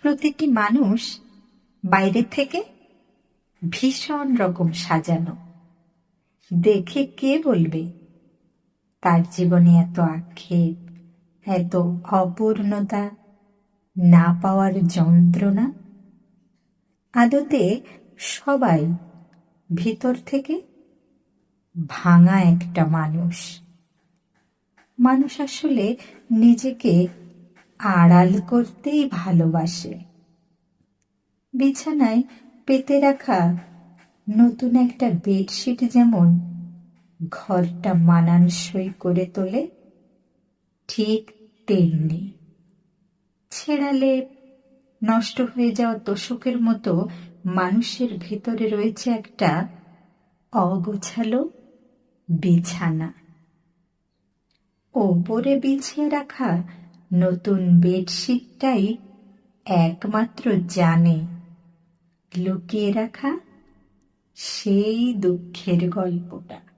প্রতিটি মানুষ বাইরে থেকে ভীষণ রকম সাজানো। দেখে কে বলবে তার জীবনে এত আক্ষেপ, এত অপূর্ণতা, না পাওয়ার যন্ত্রণা? আদতে সবাই ভিতর থেকে ভাঙা একটা মানুষ। মানুষ আসলে নিজেকে আড়াল করতেই ভালোবাসে। বিছানায় পেতে রাখা নতুন একটা বেডশিট যেমন ঘরটা মানানসই করে তোলে, ঠিক তেমনি ছেড়ালে নষ্ট হয়ে যাওয়া তোষকের মতো মানুষের ভেতরে রয়েছে একটা অগোছালো বিছানা। ওপরে বিছিয়ে রাখা নতুন বেডশিটটাই একমাত্র জানে লুকিয়ে রাখা সেই দুঃখের গল্পটা।